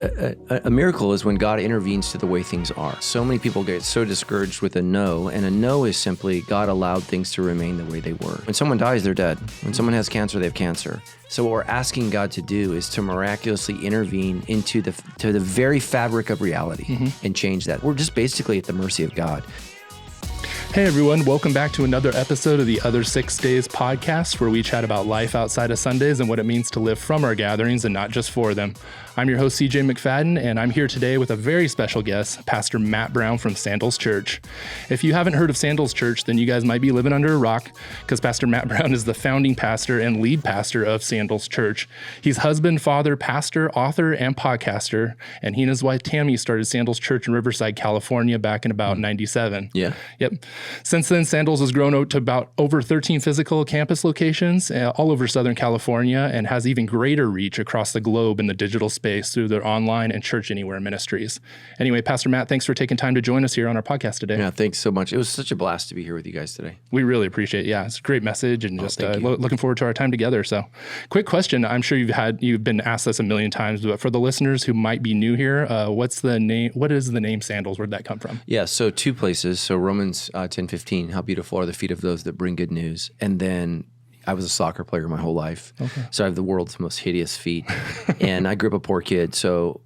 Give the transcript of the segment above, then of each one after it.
A miracle is when God intervenes to the way things are. So many people get so discouraged with a no, and a no is simply God allowed things to remain the way they were. When someone dies, they're dead. When someone has cancer, they have cancer. So what we're asking God to do is to miraculously intervene into the very fabric of reality and change that. We're just basically at the mercy of God. Hey everyone, welcome back to another episode of the Other 6 Days podcast, where we chat about life outside of Sundays and what it means to live from our gatherings and not just for them. I'm your host, CJ McFadden, and I'm here today with a very special guest, Pastor Matt Brown from Sandals Church. If you haven't heard of Sandals Church, then you guys might be living under a rock, because Pastor Matt Brown is the founding pastor and lead pastor of Sandals Church. He's husband, father, pastor, author, and podcaster, and he and his wife Tammy started Sandals Church in Riverside, California back in about 97. Yeah. Yep. Since then, Sandals has grown to about over 13 physical campus locations all over Southern California, and has even greater reach across the globe in the digital space through their online and Church Anywhere ministries. Anyway, Pastor Matt, thanks for taking time to join us here on our podcast today. Yeah, thanks so much. It was such a blast to be here with you guys today. We really appreciate it. Yeah, it's a great message, and just looking forward to our time together. So, quick question. I'm sure you've been asked this a million times, but for the listeners who might be new here, what is the name Sandals? Where'd that come from? Yeah, so two places. So Romans 10:15, how beautiful are the feet of those that bring good news. And then I was a soccer player my whole life. Okay. So I have the world's most hideous feet. And I grew up a poor kid. So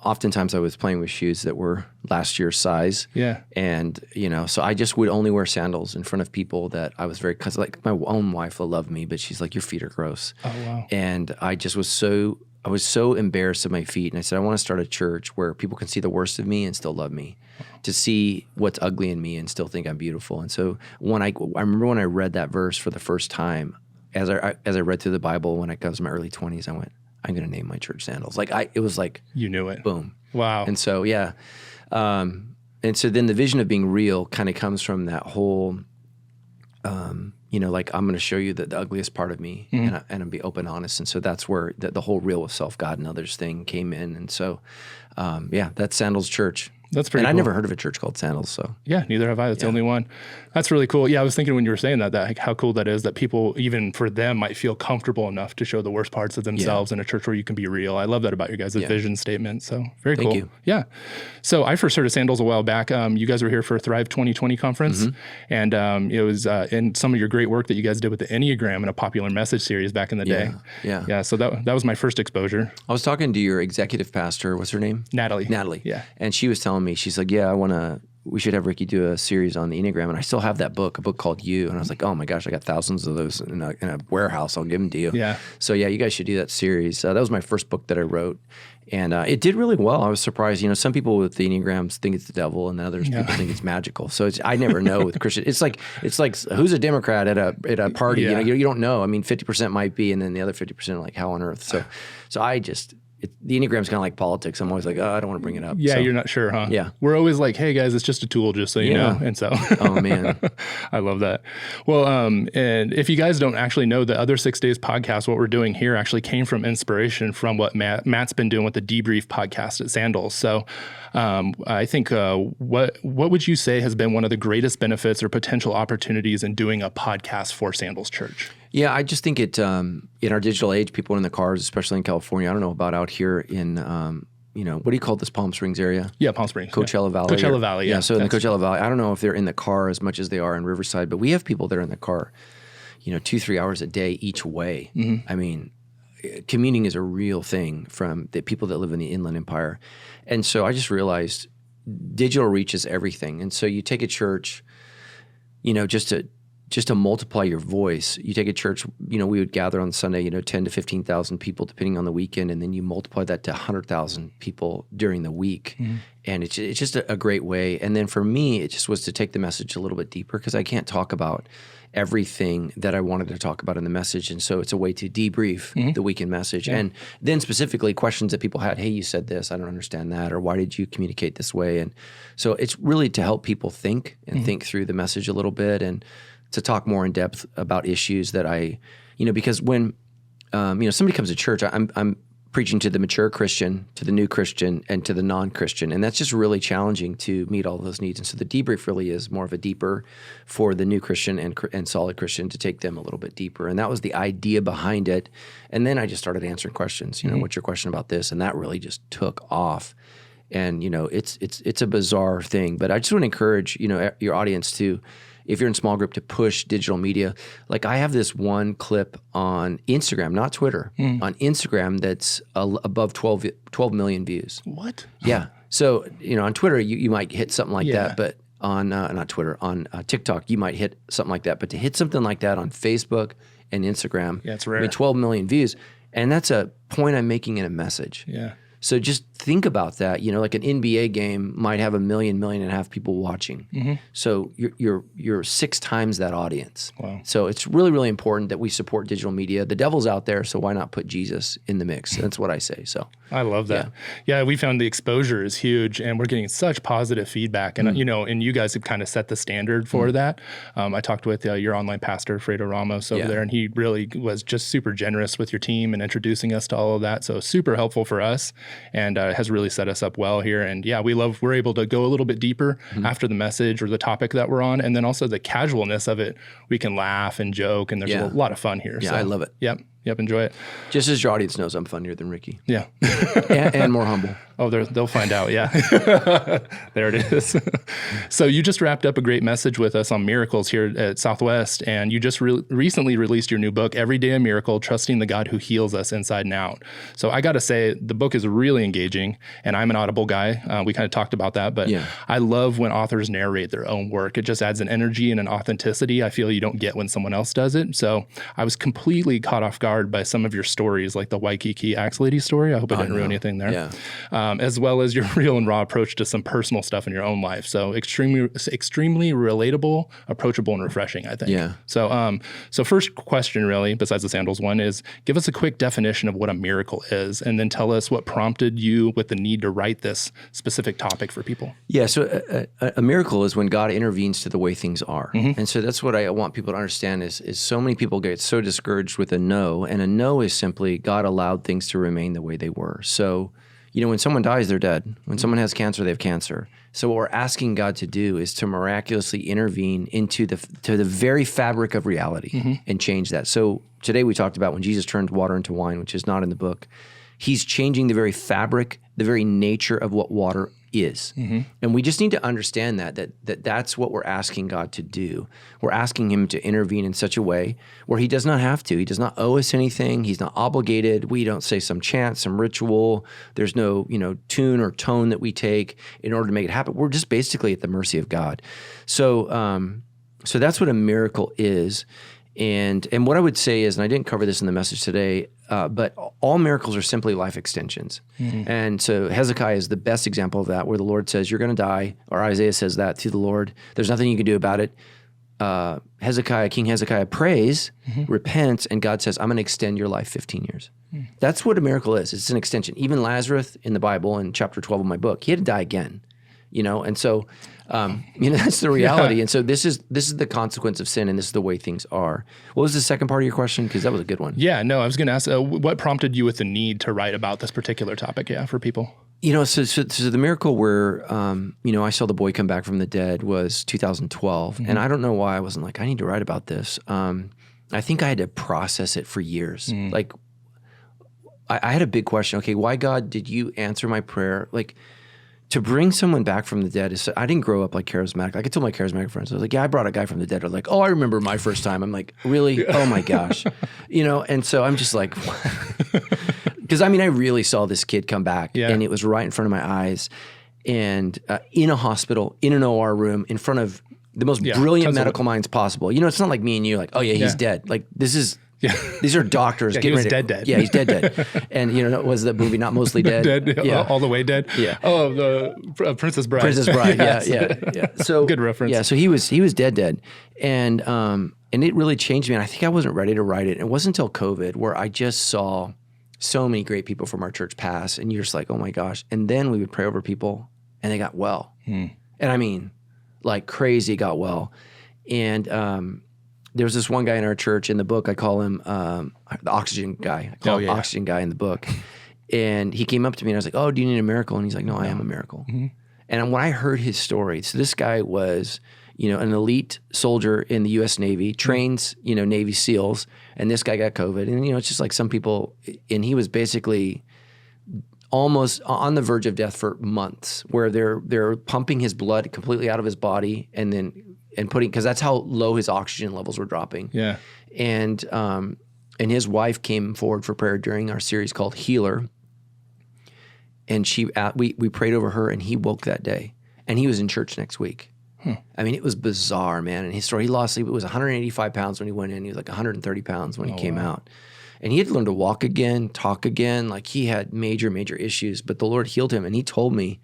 oftentimes I was playing with shoes that were last year's size. Yeah. And, so I just would only wear sandals in front of people that I was because like my own wife will love me, but she's like, your feet are gross. Oh, wow. And I just was so embarrassed of my feet. And I said, I want to start a church where people can see the worst of me and still love me, to see what's ugly in me and still think I'm beautiful. And so I remember when I read that verse for the first time, as I read through the Bible when I was in my early 20s, I went, I'm going to name my church Sandals. It was like, you knew it. Boom. Wow. And so, yeah. And so then the vision of being real kind of comes from that whole, I'm going to show you the ugliest part of me, and be open, honest. And so that's where the whole real with self, God, and others thing came in. And so, that's Sandals Church. That's pretty cool. I never heard of a church called Sandals, so. Yeah, neither have I. That's the only one. That's really cool. Yeah, I was thinking when you were saying that how cool that is, that people, even for them, might feel comfortable enough to show the worst parts of themselves in a church where you can be real. I love that about your guys' vision statement. So very cool. Thank you. Yeah. So I first heard of Sandals a while back. You guys were here for a Thrive 2020 conference, and it was in some of your great work that you guys did with the Enneagram and a popular message series back in the day. Yeah. So that was my first exposure. I was talking to your executive pastor. What's her name? Natalie. Yeah. And she was telling me, she's like, we should have Ricky do a series on the Enneagram. And I still have that book, a book called You. And I was like, oh my gosh, I got thousands of those in a warehouse. I'll give them to you. Yeah. So yeah, you guys should do that series. That was my first book that I wrote. And it did really well. I was surprised. Some people with the Enneagrams think it's the devil, and others people think it's magical. So I never know with Christian. It's like who's a Democrat at a party? Yeah. You don't know. I mean, 50% might be, and then the other 50% are like, how on earth? So I just. The Enneagram's kind of like politics. I'm always like, I don't want to bring it up. Yeah, so. You're not sure, huh? Yeah. We're always like, hey, guys, it's just a tool, just so you know. And so, oh, man. I love that. Well, and if you guys don't actually know, the Other 6 Days podcast, what we're doing here actually came from inspiration from what Matt's been doing with the Debrief podcast at Sandals. So I think what would you say has been one of the greatest benefits or potential opportunities in doing a podcast for Sandals Church? Yeah, I just think in our digital age, people in the cars, especially in California, I don't know about out here in, what do you call this, Palm Springs area? Yeah, Palm Springs. Coachella Valley. Coachella Valley, yeah. So in the Coachella Valley, I don't know if they're in the car as much as they are in Riverside, but we have people that are in the car, 2-3 hours a day each way. Mm-hmm. I mean, commuting is a real thing from the people that live in the Inland Empire. And so I just realized digital reach is everything. And so you take a church, just to multiply your voice, you take a church, we would gather on Sunday, 10 to 15,000 people, depending on the weekend, and then you multiply that to 100,000 people during the week. Mm-hmm. And it's just a great way. And then for me, it just was to take the message a little bit deeper, because I can't talk about everything that I wanted to talk about in the message. And so it's a way to debrief the weekend message. Yeah. And then specifically questions that people had, hey, you said this, I don't understand that, or why did you communicate this way? And so it's really to help people think and think through the message a little bit, and to talk more in depth about issues that because when, somebody comes to church, I'm preaching to the mature Christian, to the new Christian, and to the non-Christian. And that's just really challenging to meet all those needs. And so the debrief really is more of a deeper for the new Christian and solid Christian to take them a little bit deeper. And that was the idea behind it. And then I just started answering questions. What's your question about this? And that really just took off. And, it's a bizarre thing. But I just want to encourage, your audience to, if you're in small group, to push digital media. Like I have this one clip on Instagram, not Twitter, on Instagram that's above 12 million views. What? Yeah. So, on Twitter, you might hit something like that, but on, not Twitter, on TikTok, you might hit something like that. But to hit something like that on Facebook and Instagram, it's rare. 12 million views. And that's a point I'm making in a message. Yeah. So just think about that. Like an NBA game might have 1.5 million people watching. So you're 6 times that audience. Wow. So it's really, really important that we support digital media. The devil's out there, so why not put Jesus in the mix? That's what I say. So I love that. Yeah, we found the exposure is huge, and we're getting such positive feedback. And and you guys have kind of set the standard for that. I talked with your online pastor, Fredo Ramos, over there, and he really was just super generous with your team and introducing us to all of that. So super helpful for us. And has really set us up well here. And we're able to go a little bit deeper after the message or the topic that we're on. And then also the casualness of it, we can laugh and joke, and there's a lot of fun here. Yeah, so, I love it. Yep, enjoy it. Just as your audience knows, I'm funnier than Ricky. Yeah. and more humble. Oh, they'll find out, yeah. There it is. So you just wrapped up a great message with us on miracles here at Southwest, and you just recently released your new book, Every Day a Miracle, Trusting the God Who Heals Us Inside and Out. So I got to say, the book is really engaging, and I'm an Audible guy. We kind of talked about that, but I love when authors narrate their own work. It just adds an energy and an authenticity I feel you don't get when someone else does it. So I was completely caught off guard by some of your stories, like the Waikiki Axe Lady story. I hope I didn't ruin anything there. Yeah. As well as your real and raw approach to some personal stuff in your own life. So extremely relatable, approachable, and refreshing, I think. Yeah. So first question really, besides the sandals one, is give us a quick definition of what a miracle is, and then tell us what prompted you with the need to write this specific topic for people. Yeah, so a miracle is when God intervenes to the way things are. And so that's what I want people to understand is so many people get so discouraged with a no, and a no is simply God allowed things to remain the way they were. So when someone dies, they're dead. When someone has cancer, they have cancer. So what we're asking God to do is to miraculously intervene into the very fabric of reality and change that. So today we talked about when Jesus turned water into wine, which is not in the book. He's changing the very fabric, the very nature of what water is. And we just need to understand that's what we're asking God to do. We're asking him to intervene in such a way where he does not have to. He does not owe us anything. He's not obligated. We don't say some chant, some ritual. There's no, tune or tone that we take in order to make it happen. We're just basically at the mercy of God. So that's what a miracle is. And what I would say is, and I didn't cover this in the message today, but all miracles are simply life extensions. And so Hezekiah is the best example of that, where the Lord says, you're going to die, or Isaiah says that to the Lord. There's nothing you can do about it. King Hezekiah prays, repents, and God says, I'm going to extend your life 15 years. That's what a miracle is. It's an extension. Even Lazarus in the Bible, in chapter 12 of my book, he had to die again. And so, that's the reality. And so this is the consequence of sin, and this is the way things are. What was the second part of your question? Because that was a good one. Yeah, no, I was going to ask, what prompted you with the need to write about this particular topic? Yeah, for people. So the miracle where, I saw the boy come back from the dead was 2012. And I don't know why I wasn't like, I need to write about this. I think I had to process it for years. Like, I had a big question. Okay, why, God, did you answer my prayer? Like, to bring someone back from the dead is, I didn't grow up like charismatic. Like I told my charismatic friends, I was like, yeah, I brought a guy from the dead. They're like, oh, I remember my first time. I'm like, really? Oh my gosh. And so I'm just like, because I really saw this kid come back and it was right in front of my eyes, and in a hospital, in an OR room, in front of the most brilliant medical minds possible. It's not like me and you, like, oh yeah, he's dead. Like this is, these are doctors getting ready. Dead. Yeah, he's dead. And was that movie Not Mostly Dead? Dead, all the way dead. Yeah. Oh, the Princess Bride. Princess Bride. Yeah. So good reference. Yeah. So he was dead, and it really changed me. And I think I wasn't ready to write it. It wasn't until COVID where I just saw so many great people from our church pass, and you're just like, oh my gosh. And then we would pray over people, and they got well. And like crazy got well, and there was this one guy in our church in the book. I call him the oxygen guy. I call him oxygen guy in the book. And he came up to me and I was like, oh, do you need a miracle? And he's like, no, I am a miracle. And when I heard his story, so this guy was, an elite soldier in the U.S. Navy, trains, Navy SEALs, and this guy got COVID. And, it's just like some people, and he was basically almost on the verge of death for months, where they're pumping his blood completely out of his body and putting, because that's how low his oxygen levels were dropping. Yeah. And his wife came forward for prayer during our series called Healer. And we prayed over her, and he woke that day, and he was in church next week. I mean, it was bizarre, man. And his story, he lost, it was 185 pounds when he went in. He was like 130 pounds when he came out. And he had to learn to walk again, talk again. Like, he had major, major issues, but the Lord healed him. And he told me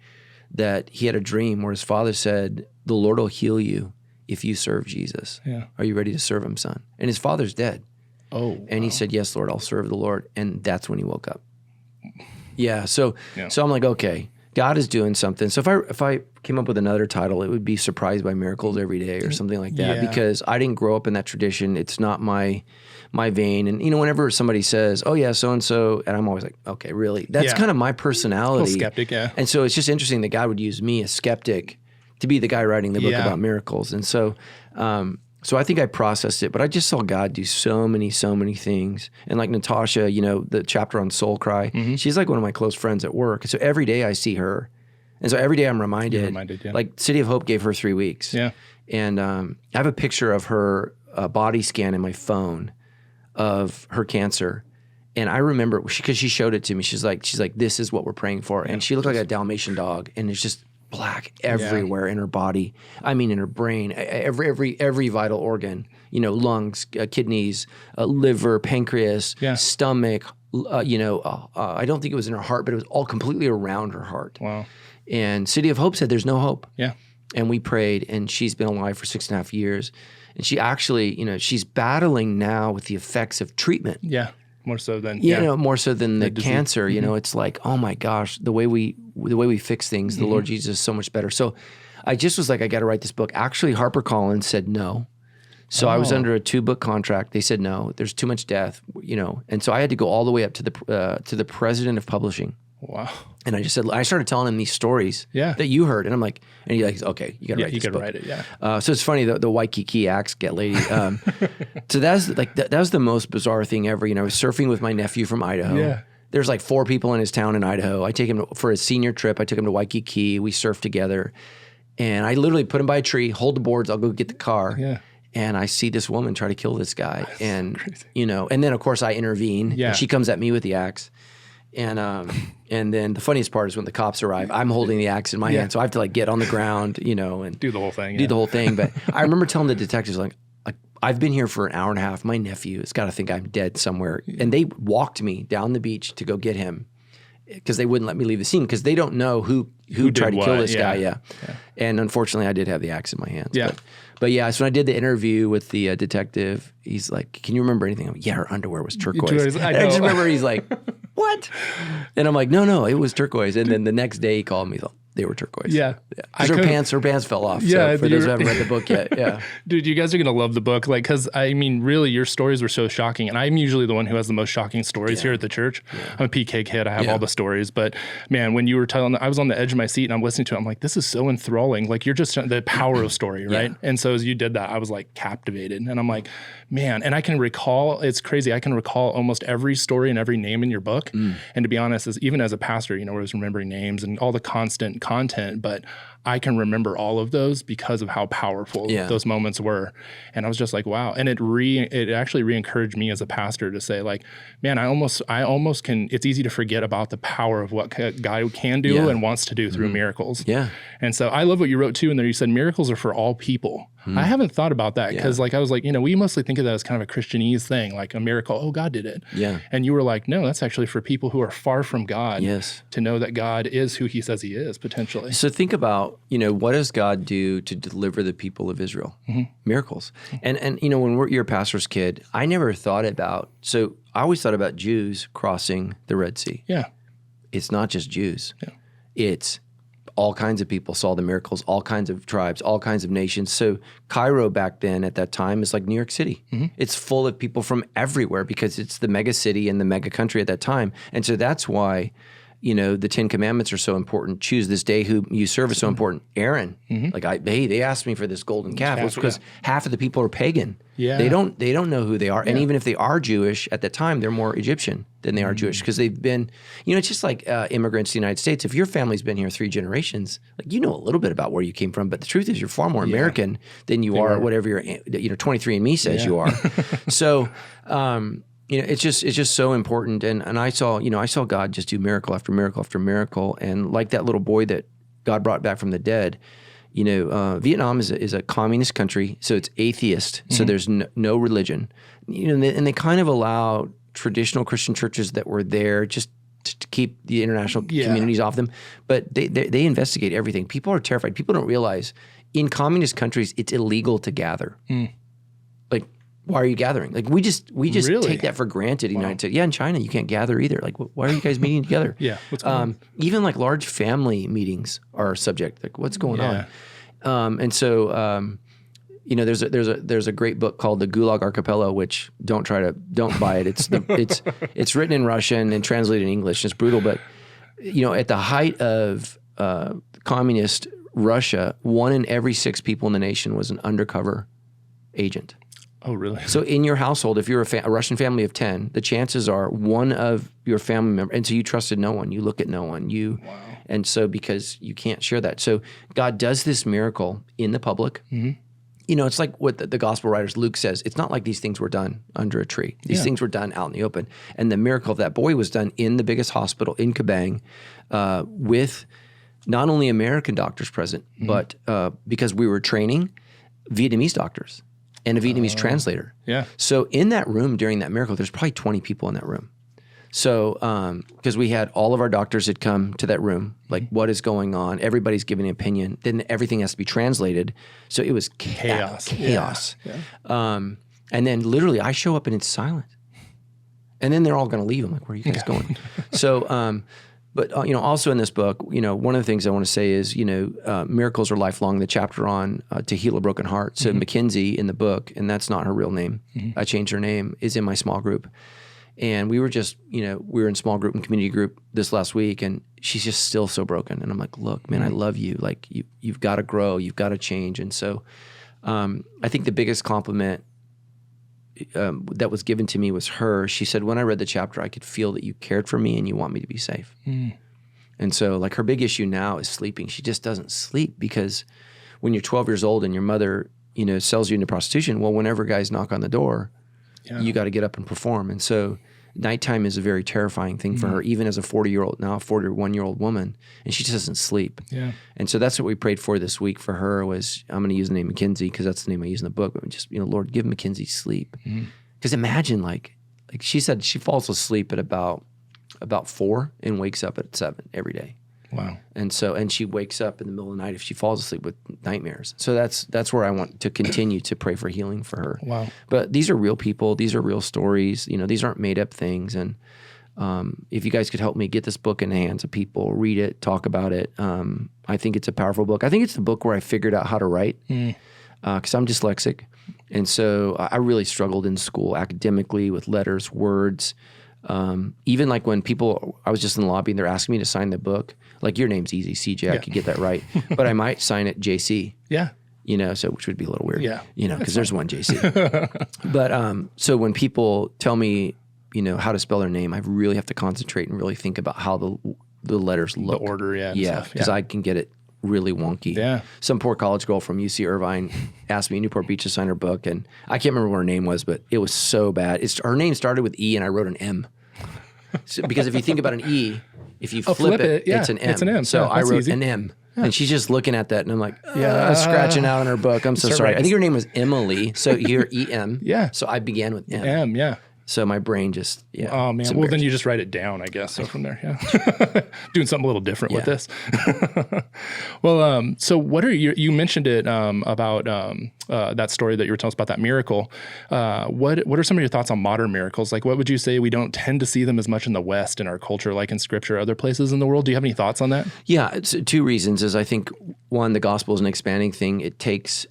that he had a dream where his father said, the Lord will heal you if you serve Jesus. Yeah. Are you ready to serve him, son? And his father's dead. Oh, and he said, yes, Lord, I'll serve the Lord. And that's when he woke up. Yeah. So I'm like, okay, God is doing something. So if I came up with another title, it would be Surprised by Miracles Every Day or something like that, because I didn't grow up in that tradition. It's not my vein. And, whenever somebody says, oh yeah, so-and-so, and I'm always like, okay, really? That's kind of my personality. A little skeptic, yeah. And so it's just interesting that God would use me, a skeptic, to be the guy writing the book about miracles. And so, so I think I processed it, but I just saw God do so many things. And like Natasha, the chapter on Soul Cry, she's like one of my close friends at work. So every day I see her. And so every day I'm reminded, like City of Hope gave her 3 weeks. Yeah. And I have a picture of her body scan in my phone of her cancer. And I remember, because she showed it to me, she's like, this is what we're praying for. And she looked like a Dalmatian dog, and it's just black everywhere in her body. I mean, in her brain, every vital organ, lungs, kidneys, liver, pancreas, stomach, I don't think it was in her heart, but it was all completely around her heart. Wow. And City of Hope said, there's no hope. Yeah. And we prayed, and she's been alive for 6.5 years. And she actually, she's battling now with the effects of treatment. Yeah. More so than more so than the cancer. It's like, oh my gosh, the way we fix things, the Lord Jesus is so much better. So I just was like, I got to write this book. Actually, HarperCollins said no. So I was under a 2-book contract. They said no. There's too much death. And so I had to go all the way up to the president of publishing. Wow. And I just said, I started telling him these stories that you heard. And I'm like, and he's like, okay, you got to write this book. Write it, yeah. So it's funny, the Waikiki axe get lady. So that was the most bizarre thing ever. I was surfing with my nephew from Idaho. Yeah. There's like 4 people in his town in Idaho. I take him for his senior trip. I took him to Waikiki. We surfed together. And I literally put him by a tree, hold the boards, I'll go get the car. Yeah. And I see this woman try to kill this guy. That's and, so and then of course I intervene. Yeah. And she comes at me with the axe. And then the funniest part is when the cops arrive, I'm holding the axe in my hand. So I have to like get on the ground, and do the whole thing. Do the whole thing. But I remember telling the detectives, like, I've been here for an hour and a half. My nephew has got to think I'm dead somewhere. And they walked me down the beach to go get him because they wouldn't let me leave the scene because they don't know who tried to kill this guy. Yeah. And unfortunately, I did have the axe in my hands. Yeah. But yeah, so when I did the interview with the detective, he's like, can you remember anything? I'm like, yeah, her underwear was turquoise. I just remember he's like, what? And I'm like, no, it was turquoise. And then the next day he called me, they were turquoise. Yeah. Her pants fell off. Yeah. So for those who haven't read the book yet. Yeah. Dude, you guys are going to love the book. Like, cause I mean, really your stories were so shocking. And I'm usually the one who has the most shocking stories here at the church. Yeah. I'm a PK kid. I have all the stories, but man, when you were telling, I was on the edge of my seat and I'm listening to it. I'm like, this is so enthralling. Like you're just the power of story. Right. And so as you did that, I was like captivated and I'm like, man, and I can recall, it's crazy. I can recall almost every story and every name in your book. And to be honest, even as a pastor, I was remembering names and all the constant content, but I can remember all of those because of how powerful those moments were. And I was just like, wow. And it actually re-encouraged me as a pastor to say like, man, I almost can, it's easy to forget about the power of what God can do and wants to do through miracles. Yeah. And so I love what you wrote too in there. You said miracles are for all people. I haven't thought about that because like I was like, we mostly think of that as kind of a Christianese thing, like a miracle. Oh, God did it. Yeah. And you were like, no, that's actually for people who are far from God to know that God is who he says he is potentially. So think about, what does God do to deliver the people of Israel? Miracles. And when you're a pastor's kid, I never thought about, so I always thought about Jews crossing the Red Sea. Yeah. It's not just Jews. Yeah. It's all kinds of people saw the miracles, all kinds of tribes, all kinds of nations. So Cairo back then at that time is like New York City. It's full of people from everywhere because it's the mega city and the mega country at that time. And so that's why, the 10 Commandments are so important. Choose this day who you serve is so important. Aaron, they asked me for this golden calf. It's because half of the people are pagan. Yeah. They don't know who they are. And even if they are Jewish at the time, they're more Egyptian than they are Jewish because they've been, it's just like immigrants to the United States. If your family's been here 3 generations, like a little bit about where you came from, but the truth is you're far more American than you are whatever your 23andMe says you are. So, it's just so important. And I saw God just do miracle after miracle after miracle. And like that little boy that God brought back from the dead, Vietnam is a communist country, so it's atheist. So there's no religion, and they kind of allow traditional Christian churches that were there just to keep the international communities off them. But they investigate everything. People are terrified. People don't realize in communist countries, it's illegal to gather. Like, why are you gathering? Like we just Really? take that for granted. United States. Yeah, in China you can't gather either. Like why are you guys meeting together? What's going on? Even like large family meetings are subject. Like what's going on? And so there's a great book called The Gulag Archipelago, which don't buy it. It's written in Russian and translated in English. It's brutal, but at the height of communist Russia, 1 in every 6 people in the nation was an undercover agent. Oh, really? So in your household, if you're a Russian family of 10, the chances are one of your family members, and so you trusted no one, you look at no one, and so because you can't share that. So God does this miracle in the public. It's like what the gospel writers, Luke says, it's not like these things were done under a tree. These things were done out in the open. And the miracle of that boy was done in the biggest hospital in Kabang with not only American doctors present, but because we were training Vietnamese doctors and a Vietnamese translator. Yeah. So in that room during that miracle, there's probably 20 people in that room. So because we had all of our doctors had come to that room, like what is going on? Everybody's giving an opinion. Then everything has to be translated. So it was chaos. Yeah. And then literally I show up and it's silent. And then they're all going to leave. I'm like, where are you guys going? So, but also in this book, one of the things I want to say is, miracles are lifelong. The chapter on to heal a broken heart. So Mackenzie in the book, and that's not her real name. I changed her name, is in my small group. And we were just, we were in small group and community group this last week, and she's just still so broken. And I'm like, look, man, I love you. Like you've got to grow, you've got to change. And so I think the biggest compliment that was given to me was her. She said, when I read the chapter, I could feel that you cared for me and you want me to be safe. And so like her big issue now is sleeping. She just doesn't sleep because when you're 12 years old and your mother, sells you into prostitution, well, whenever guys knock on the door, you got to get up and perform. And so nighttime is a very terrifying thing for her, even as a 41-year-old woman, and she just doesn't sleep. Yeah. And so that's what we prayed for this week for her was, I'm going to use the name Mackenzie because that's the name I use in the book, but just, Lord, give Mackenzie sleep. Because imagine like she said she falls asleep at about 4 and wakes up at 7 every day. Wow. And she wakes up in the middle of the night if she falls asleep with nightmares. So that's where I want to continue to pray for healing for her. Wow. But these are real people. These are real stories. These aren't made up things. And if you guys could help me get this book in the hands of people, read it, talk about it. I think it's a powerful book. I think it's the book where I figured out how to write because I'm dyslexic. And so I really struggled in school academically with letters, words. Even like when I was just in the lobby and they're asking me to sign the book, like your name's easy, CJ, I could get that right. But I might sign it JC. Yeah. So which would be a little weird. Yeah. Because there's one JC. But so when people tell me, how to spell their name, I really have to concentrate and really think about how the letters look. The order, yeah. Because I can get it really wonky. Yeah. Some poor college girl from UC Irvine asked me in Newport Beach to sign her book, and I can't remember what her name was, but it was so bad. her name started with E, and I wrote an M. So, because if you think about an E, if you flip it, it's an M. It's an M. So I wrote an M. Yeah. And she's just looking at that, and I'm like, scratching out on her book. I'm so sorry. I think her name was Emily, so you're E-M. Yeah. So I began with M. M, yeah. So my brain just, Oh man. Well, then you just write it down, I guess. So from there, yeah. Doing something a little different with this. Well, so what are you mentioned it about that story that you were telling us about that miracle. What are some of your thoughts on modern miracles? Like, what would you say we don't tend to see them as much in the West in our culture, like in Scripture, other places in the world? Do you have any thoughts on that? Yeah, it's two reasons. Is I think one, the gospel is an expanding thing. It takes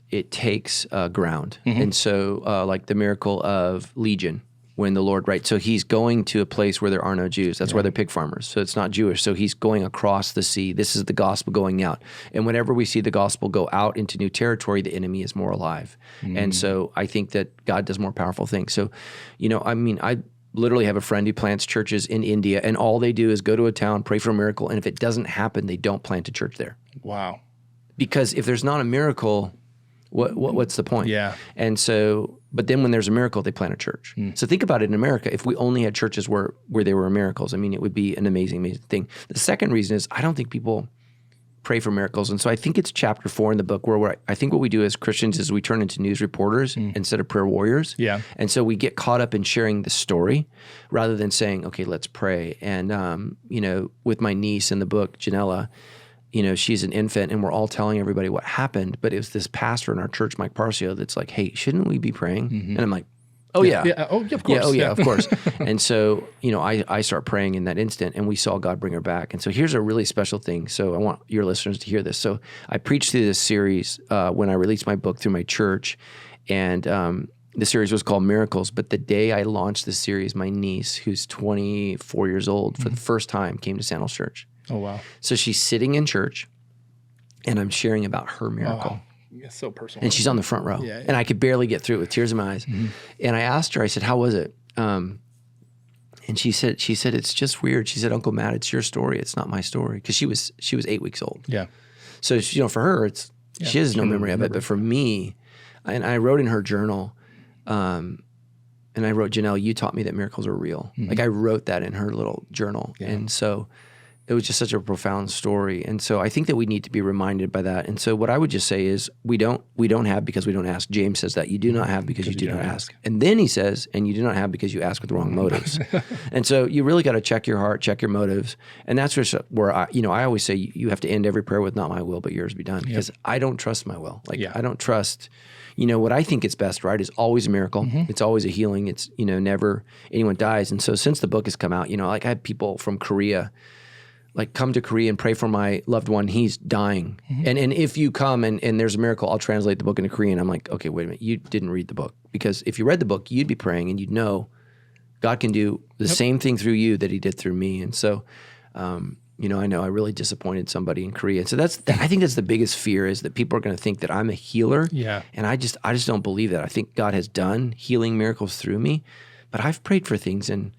ground, and so like the miracle of Legion. When the Lord, right? So he's going to a place where there are no Jews. That's why they're pig farmers. So it's not Jewish. So he's going across the sea. This is the gospel going out. And whenever we see the gospel go out into new territory, the enemy is more alive. And so I think that God does more powerful things. So, I literally have a friend who plants churches in India, and all they do is go to a town, pray for a miracle, and if it doesn't happen, they don't plant a church there. Wow. Because if there's not a miracle, what's the point? Yeah. And so, but then when there's a miracle, they plant a church. So think about it in America. If we only had churches where there were miracles, it would be an amazing thing. The second reason is I don't think people pray for miracles. And so I think it's chapter 4 in the book where I think what we do as Christians is we turn into news reporters instead of prayer warriors. Yeah. And so we get caught up in sharing the story rather than saying, okay, let's pray. And, with my niece in the book, Janella, she's an infant and we're all telling everybody what happened, but it was this pastor in our church, Mike Parcio, that's like, hey, shouldn't we be praying? And I'm like, oh yeah. Oh yeah, of course. Yeah, of course. And so, I start praying in that instant and we saw God bring her back. And so here's a really special thing. So I want your listeners to hear this. So I preached through this series when I released my book through my church, and the series was called Miracles. But the day I launched the series, my niece, who's 24 years old, for the first time came to Sandals Church. Oh, wow. So she's sitting in church, and I'm sharing about her miracle. It's so personal. And she's on the front row. Yeah. And I could barely get through it with tears in my eyes. And I asked her, I said, how was it? And she said, it's just weird. She said, Uncle Matt, it's your story. It's not my story. Because she was 8 weeks old. Yeah. So, for her, she has no memory of it. But for me, and I wrote in her journal, and I wrote, Janelle, you taught me that miracles are real. Like I wrote that in her little journal. Yeah. And so it was just such a profound story. And so I think that we need to be reminded by that. And so what I would just say is we don't have because we don't ask. James says that you do not have because you do not ask. And then he says, and you do not have because you ask with the wrong motives. And so you really got to check your heart, check your motives. And that's where I always say you have to end every prayer with not my will, but yours be done. Because I don't trust my will. I don't trust, what I think is best, right, is always a miracle. It's always a healing. It's, never anyone dies. And so since the book has come out, I had people from Korea come to Korea and pray for my loved one. He's dying. And if you come and there's a miracle, I'll translate the book into Korean. I'm like, okay, wait a minute. You didn't read the book. Because if you read the book, you'd be praying and you'd know God can do the same thing through you that he did through me. And so, I know I really disappointed somebody in Korea. So I think that's the biggest fear, is that people are going to think that I'm a healer. Yeah. And I just don't believe that. I think God has done healing miracles through me, but I've prayed for things and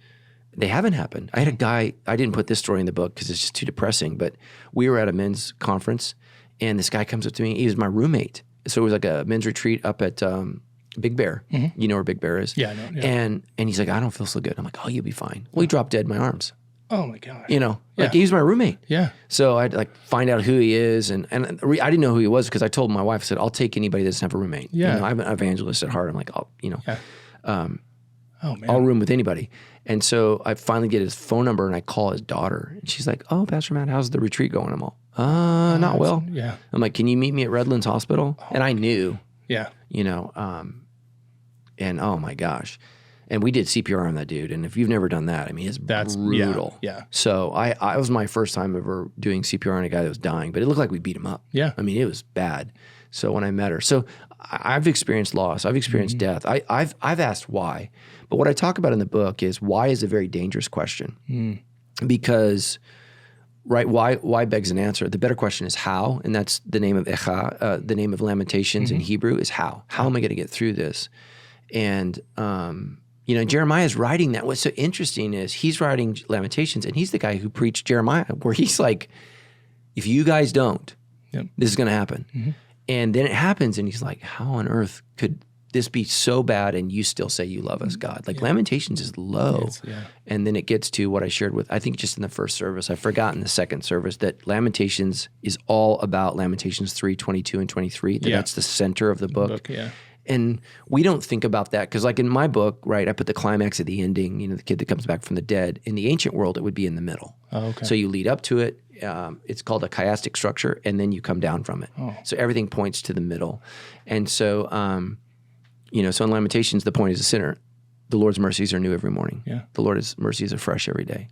they haven't happened. I had a guy, I didn't put this story in the book because it's just too depressing, but we were at a men's conference and this guy comes up to me. He was my roommate. So it was like a men's retreat up at Big Bear. You know where Big Bear is? Yeah, I know. Yeah. And he's like, I don't feel so good. I'm like, oh, you'll be fine. Well, he dropped dead in my arms. Oh my gosh. He's my roommate. Yeah. So I'd find out who he is. And I didn't know who he was because I told my wife, I said, I'll take anybody that doesn't have a roommate. Yeah. I'm an evangelist at heart. I'm like, I'll room with anybody. And so I finally get his phone number and I call his daughter. And she's like, oh, Pastor Matt, how's the retreat going? I'm all, not well. Yeah. I'm like, can you meet me at Redlands Hospital? And I knew. Yeah. And oh my gosh. And we did CPR on that dude. And if you've never done that, that's brutal. Yeah. So I was my first time ever doing CPR on a guy that was dying, but it looked like we beat him up. Yeah. It was bad. So when I met her, so I've experienced loss. I've experienced death. I've asked why. But what I talk about in the book is why is a very dangerous question. Because, right, why begs an answer. The better question is how, and that's the name of Echa, the name of Lamentations in Hebrew is how. How am I going to get through this? And, Jeremiah is writing that. What's so interesting is he's writing Lamentations, and he's the guy who preached Jeremiah, where he's like, if you guys don't, this is going to happen. And then it happens, and he's like, how on earth could this be so bad and you still say you love us, God? Lamentations is low. And then it gets to what I shared with, I think just in the first service, I've forgotten the second service, that Lamentations is all about Lamentations 3:22 and 23. That's the center of the book. And we don't think about that because, like in my book, right, I put the climax at the ending, the kid that comes back from the dead. In the ancient world, it would be in the middle. Oh, okay. So you lead up to it. It's called a chiastic structure, and then you come down from it. Oh. So everything points to the middle. And so, so in Lamentations, the point is the center. The Lord's mercies are new every morning. Yeah. The Lord's mercies are fresh every day.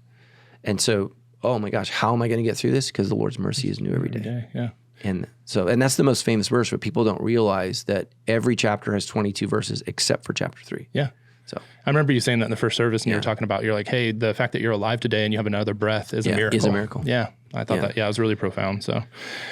And so, oh my gosh, how am I going to get through this? Because the Lord's mercy is new every day. Yeah. And that's the most famous verse, but people don't realize that every chapter has 22 verses except for chapter 3. Yeah. So I remember you saying that in the first service, and you were talking about, you're like, hey, the fact that you're alive today and you have another breath is a miracle. Is a miracle. Yeah. I thought that, it was really profound. So,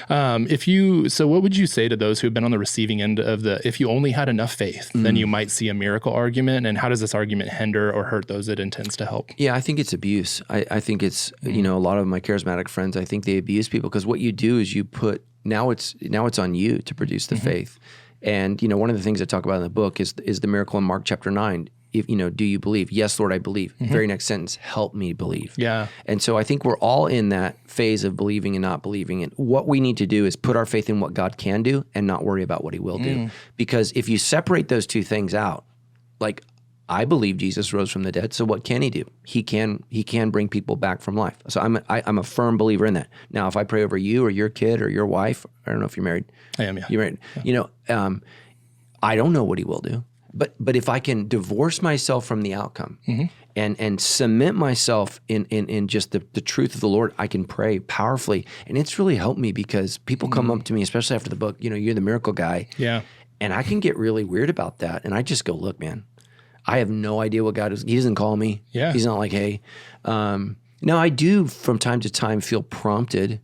so what would you say to those who have been on the receiving end of if you only had enough faith, then you might see a miracle argument, and how does this argument hinder or hurt those it intends to help? Yeah, I think it's abuse. I think it's, a lot of my charismatic friends, I think they abuse people because what you do is you put, now it's on you to produce the faith. And, one of the things I talk about in the book is the miracle in Mark chapter 9. If, do you believe? Yes, Lord, I believe. Very next sentence, help me believe. Yeah. And so I think we're all in that phase of believing and not believing. And what we need to do is put our faith in what God can do and not worry about what he will do. Because if you separate those two things out, like I believe Jesus rose from the dead, so what can he do? He can bring people back from life. So I'm a firm believer in that. Now, if I pray over you or your kid or your wife, I don't know if you're married. I am, yeah. You're married. Yeah. I don't know what he will do. But if I can divorce myself from the outcome and cement myself in just the truth of the Lord, I can pray powerfully. And it's really helped me because people come up to me, especially after the book, you're the miracle guy. Yeah. And I can get really weird about that. And I just go, look, man, I have no idea what God is. He doesn't call me. Yeah. He's not like, hey. Now, I do from time to time feel prompted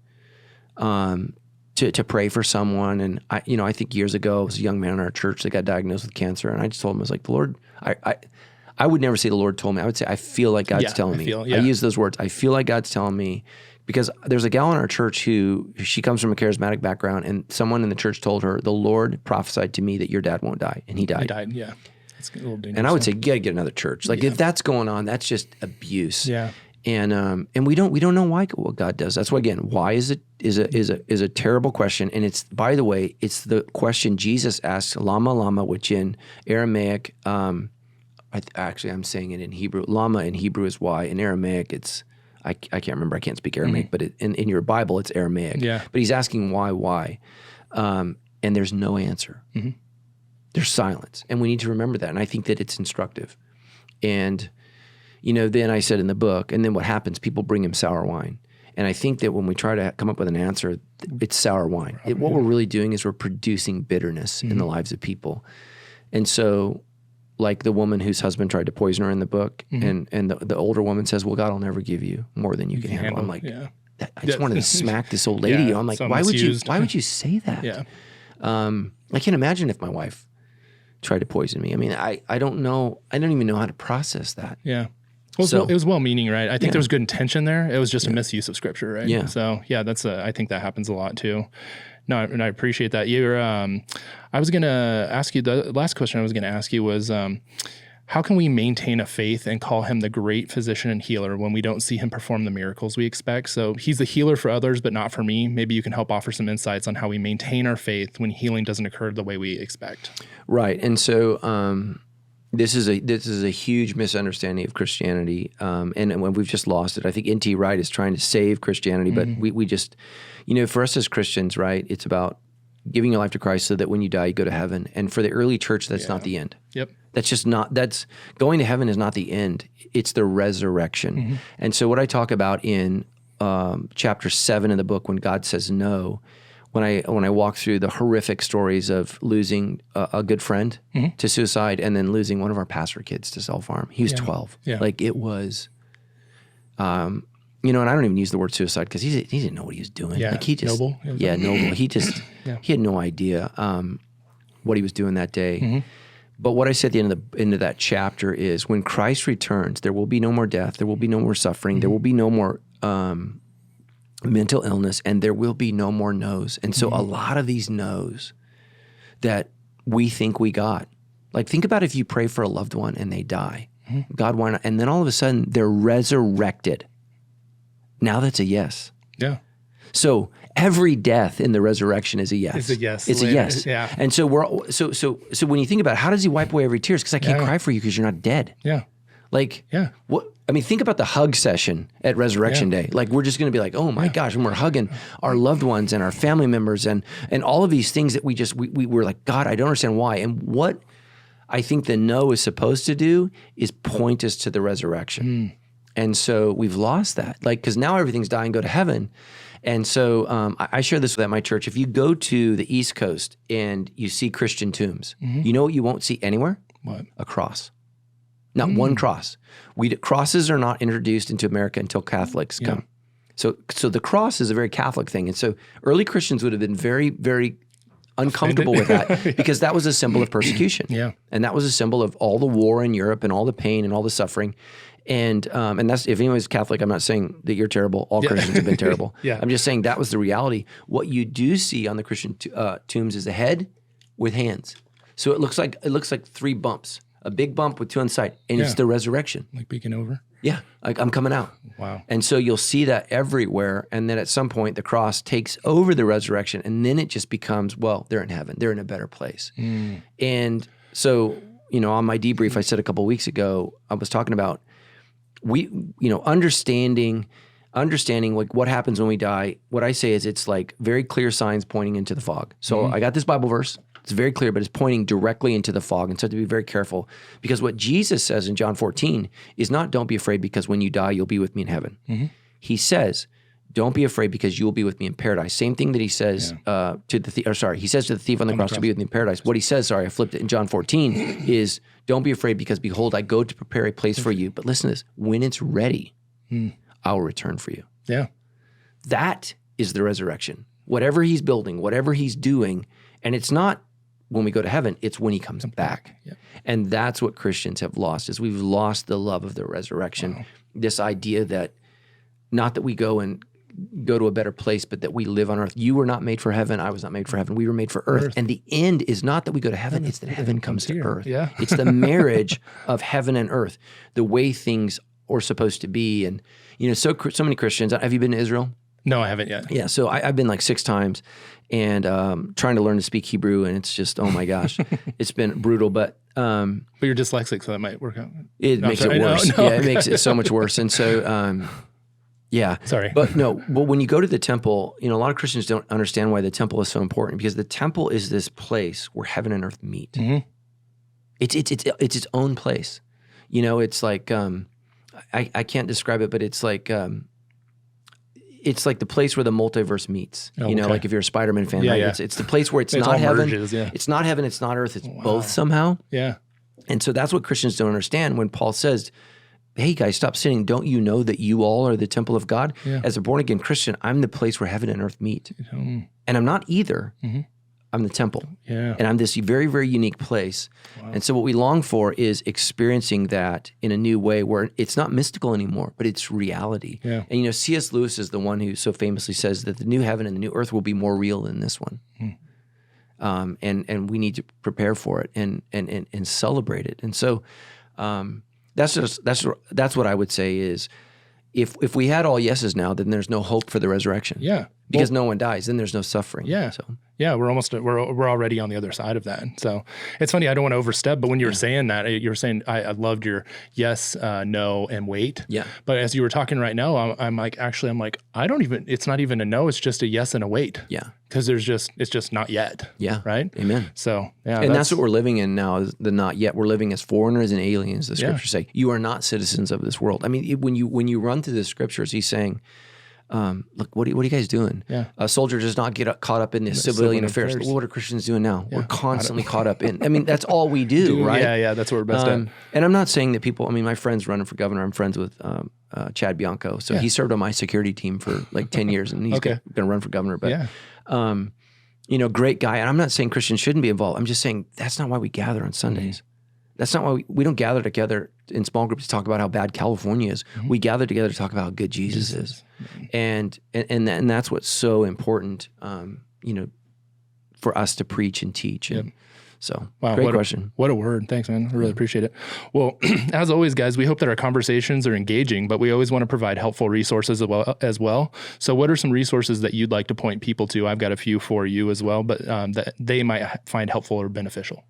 to pray for someone. And I think years ago, it was a young man in our church that got diagnosed with cancer. And I just told him, I was like, the Lord, I would never say the Lord told me. I would say, I feel like God's telling me. I use those words. I feel like God's telling me, because there's a gal in our church she comes from a charismatic background, and someone in the church told her, the Lord prophesied to me that your dad won't die. And he died. He died, yeah. It's a little dangerous. And I would say, you gotta get another church. Like if that's going on, that's just abuse. Yeah. And we don't know why what God does. That's why, again, why is a terrible question. And it's, by the way, it's the question Jesus asked, Lama Lama, which in Aramaic, I'm saying it in Hebrew. Lama in Hebrew is why. In Aramaic, it's I can't remember. I can't speak Aramaic, but in your Bible, it's Aramaic. Yeah. But he's asking why, and there's no answer. There's silence, and we need to remember that. And I think that it's instructive. And then I said in the book, and then what happens, people bring him sour wine. And I think that when we try to come up with an answer, it's sour wine. What we're really doing is we're producing bitterness in the lives of people. And so, like the woman whose husband tried to poison her in the book, and the older woman says, well, God will never give you more than you can handle. I'm like, I just wanted to smack this old lady. I'm like, why would you say that? Yeah. I can't imagine if my wife tried to poison me. I mean, I don't know. I don't even know how to process that. Yeah. Well, it was well-meaning, right? I think there was good intention there. It was just a misuse of scripture, right? Yeah. So yeah, I think that happens a lot too. No, and I appreciate that. I was going to ask you, the last question I was going to ask you was, how can we maintain a faith and call him the great physician and healer when we don't see him perform the miracles we expect? So he's the healer for others, but not for me. Maybe you can help offer some insights on how we maintain our faith when healing doesn't occur the way we expect. Right. And so, this is a huge misunderstanding of Christianity, and when we've just lost it. I think N.T. Wright is trying to save Christianity, but we just, for us as Christians, right, it's about giving your life to Christ so that when you die, you go to heaven. And for the early church, that's not the end. Yep. That's going to heaven is not the end. It's the resurrection. And so what I talk about in chapter 7 of the book, when God says no, when I walk through the horrific stories of losing a good friend to suicide, and then losing one of our pastor kids to self-harm. He was 12. Yeah. Like it was, and I don't even use the word suicide because he didn't know what he was doing. Yeah. Like he just, noble. Noble. He just, he had no idea what he was doing that day. But what I said at the end of that chapter is, when Christ returns, there will be no more death. There will be no more suffering. There will be no more mental illness, and there will be no more no's. And so a lot of these no's that we think we got, like think about if you pray for a loved one and they die. God, why not? And then all of a sudden they're resurrected. Now that's a yes. Yeah. So Every death in the resurrection is a yes. It's a yes. It's a yes. Yeah. And so so when you think about it, how does he wipe away every tear? Because I can't cry for you because you're not dead. Yeah. Like, what? I mean, think about the hug session at Resurrection Day. Like, we're just going to be like, oh my gosh, and we're hugging our loved ones and our family members and all of these things that we were like, God, I don't understand why. And what I think the no is supposed to do is point us to the resurrection. And so we've lost that. Like, because now everything's dying, go to heaven. And so I share this at my church. If you go to the East Coast and you see Christian tombs, you know what you won't see anywhere? What? A cross. Not one cross. Crosses are not introduced into America until Catholics come. So the cross is a very Catholic thing. And so early Christians would have been very, very uncomfortable with that because that was a symbol of persecution. And that was a symbol of all the war in Europe and all the pain and all the suffering. And that's, if anyone's Catholic, I'm not saying that you're terrible. All Christians have been terrible. I'm just saying that was the reality. What you do see on the Christian tombs is a head with hands. So it looks like 3 bumps. A big bump with 2 on the side, and it's the resurrection. Like peeking over? Yeah, like I'm coming out. Wow. And so you'll see that everywhere, and then at some point the cross takes over the resurrection, and then it just becomes, well, they're in heaven. They're in a better place. And so, on my debrief I said a couple of weeks ago, I was talking about understanding like what happens when we die. What I say is it's like very clear signs pointing into the fog. So I got this Bible verse. It's very clear, but it's pointing directly into the fog. And so to be very careful, because what Jesus says in John 14 is not, don't be afraid because when you die, you'll be with me in heaven. He says, don't be afraid because you will be with me in paradise. Same thing that he says he says to the thief on the cross to be with me in paradise. What he says, I flipped it in John 14, is don't be afraid because behold, I go to prepare a place for you. But listen to this, when it's ready, I'll return for you. Yeah. That is the resurrection. Whatever he's building, whatever he's doing, and it's not when we go to heaven, it's when he comes back. And that's what Christians have lost, is we've lost the love of the resurrection. This idea that not that we go to a better place, but that we live on earth. You were not made for heaven. I was not made for heaven. We were made for earth. And the end is not that we go to heaven. It's that heaven comes to earth. It's the marriage of heaven and earth, the way things are supposed to be. And, so many Christians, have you been to Israel? No, I haven't yet. Yeah, so I've been like 6 times and trying to learn to speak Hebrew, and it's just, oh my gosh, it's been brutal. But you're dyslexic, so that might work out. It makes it worse. It makes it so much worse. And so, Sorry. But when you go to the temple, a lot of Christians don't understand why the temple is so important, because the temple is this place where heaven and earth meet. It's its own place. It's like, I can't describe it, but it's like the place where the multiverse meets. Like if you're a Spider-Man fan, right? It's the place where it's not heaven. Merges, It's not heaven, it's not earth, it's both somehow. Yeah. And so that's what Christians don't understand when Paul says, hey guys, stop sinning. Don't you know that you all are the temple of God? As a born-again Christian, I'm the place where heaven and earth meet. And I'm not either. I'm the temple. And I'm this very, very unique place. And so what we long for is experiencing that in a new way where it's not mystical anymore, but it's reality. And C.S. Lewis is the one who so famously says that the new heaven and the new earth will be more real than this one. And we need to prepare for it and celebrate it. And so that's what I would say is, if we had all yeses now, then there's no hope for the resurrection. Because no one dies, then there's no suffering. We're already on the other side of that. So it's funny, I don't want to overstep, but when you were saying that, you were saying, I loved your yes, no, and wait. But as you were talking right now, I'm like, it's not even a no, it's just a yes and a wait. Because it's just not yet. Right? Amen. So, and that's what we're living in now, is the not yet. We're living as foreigners and aliens, the scriptures say. You are not citizens of this world. I mean, when you run through the scriptures, he's saying, look, what are you guys doing? A soldier does not get caught up in the civilian affairs. What are Christians doing now? We're constantly caught up in. I mean, that's all we do, right? That's what we're best at. And I'm not saying that people. My friend's running for governor. I'm friends with Chad Bianco, so he served on my security team for like 10 years, and he's going to run for governor. But great guy. And I'm not saying Christians shouldn't be involved. I'm just saying that's not why we gather on Sundays. That's not why we don't gather together in small groups to talk about how bad California is. We gather together to talk about how good Jesus is. And that's what's so important, for us to preach and teach. And So wow, great question. What a word. Thanks, man. I really appreciate it. Well, as always, guys, we hope that our conversations are engaging, but we always want to provide helpful resources as well. So what are some resources that you'd like to point people to? I've got a few for you as well, but that they might find helpful or beneficial.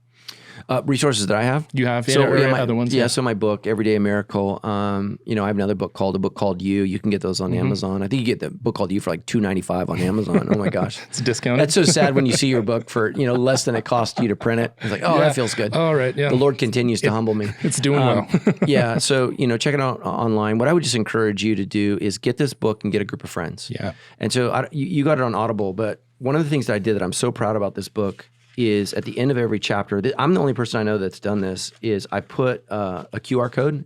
Resources that I have. You have other ones. Yeah. So my book, Everyday a Miracle. I have another book called You. You can get those on Amazon. I think you get the book called You for like $2.95 on Amazon. Oh my gosh, it's discounted. That's so sad when you see your book for less than it cost you to print it. It's like, that feels good. All right. Yeah. The Lord continues to humble me. It's doing well. Yeah. So check it out online. What I would just encourage you to do is get this book and get a group of friends. Yeah. And so you got it on Audible, but one of the things that I did that I'm so proud about this book is at the end of every chapter, I'm the only person I know that's done this, is I put a QR code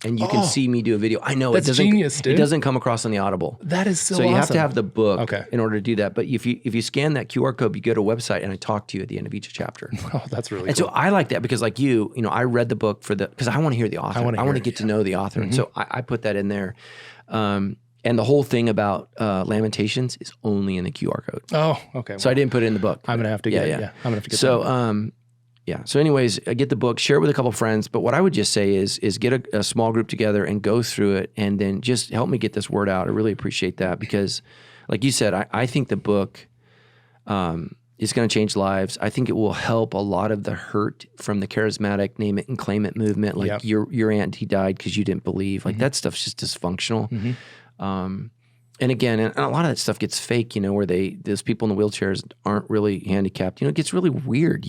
and you can see me do a video. I know that's genius, dude. It doesn't come across on the Audible. That is so you awesome. have to have the book in order to do that. But if you scan that QR code, you go to a website and I talk to you at the end of each chapter. Oh, that's really cool. And so I like that because like I read the book because I want to hear the author. I want to get to know the author. And so I put that in there. And the whole thing about Lamentations is only in the QR code. Oh, okay. So I didn't put it in the book. I'm going to have to get it. Yeah. I'm going to have to get it. So anyways, get the book, share it with a couple friends. But what I would just say is get a small group together and go through it and then just help me get this word out. I really appreciate that because like you said, I think the book is going to change lives. I think it will help a lot of the hurt from the charismatic name it and claim it movement. Like your aunt, he died because you didn't believe. Like that stuff's just dysfunctional. And again, and a lot of that stuff gets fake, where those people in the wheelchairs aren't really handicapped. It gets really weird,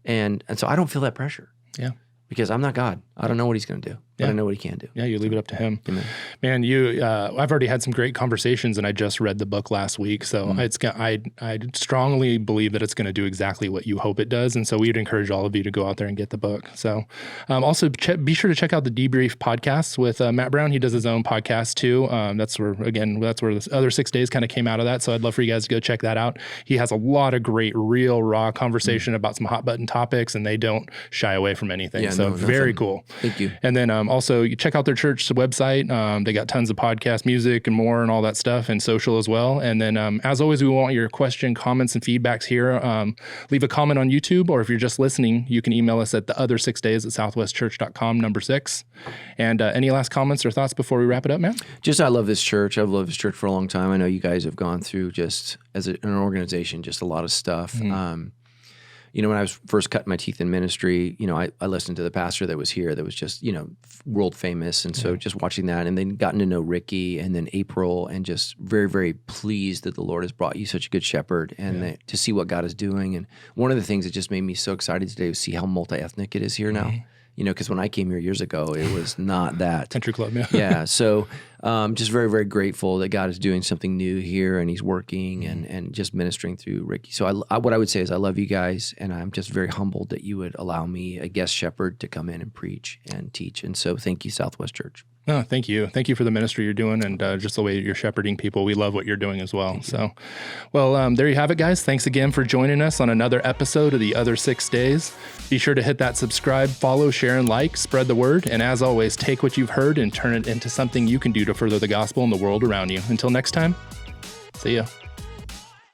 and so I don't feel that pressure. Yeah. Because I'm not God. I don't know what he's going to do, but I know what he can do. Yeah, you leave it up to him. Amen. Man, I've already had some great conversations, and I just read the book last week. So I strongly believe that it's going to do exactly what you hope it does. And so we'd encourage all of you to go out there and get the book. So also be sure to check out the Debrief podcast with Matt Brown. He does his own podcast too. That's where the other 6 days kind of came out of that. So I'd love for you guys to go check that out. He has a lot of great, real, raw conversation about some hot button topics, and they don't shy away from anything. Very cool. Thank you. And then also you check out their church website. They got tons of podcast music and more and all that stuff, and social as well. And then as always, we want your question, comments, and feedbacks here. Leave a comment on YouTube, or if you're just listening, you can email us at theother6days@southwestchurch.com, number 6. And any last comments or thoughts before we wrap it up, man? Just I love this church. I've loved this church for a long time. I know you guys have gone through just as an organization, just a lot of stuff. When I was first cutting my teeth in ministry, I listened to the pastor that was here that was just, world famous. And so just watching that and then gotten to know Ricky and then April and just very, very pleased that the Lord has brought you such a good shepherd and to see what God is doing. And one of the things that just made me so excited today was see how multi-ethnic it is here now. Because when I came here years ago, it was not that. Country club, yeah. So just very, very grateful that God is doing something new here and he's working and just ministering through Ricky. So what I would say is I love you guys, and I'm just very humbled that you would allow me, a guest shepherd, to come in and preach and teach. And so thank you, Southwest Church. Oh, thank you. Thank you for the ministry you're doing and just the way you're shepherding people. We love what you're doing as well. So, there you have it, guys. Thanks again for joining us on another episode of The Other 6 Days. Be sure to hit that subscribe, follow, share, and like. Spread the word. And as always, take what you've heard and turn it into something you can do to further the gospel in the world around you. Until next time, see ya.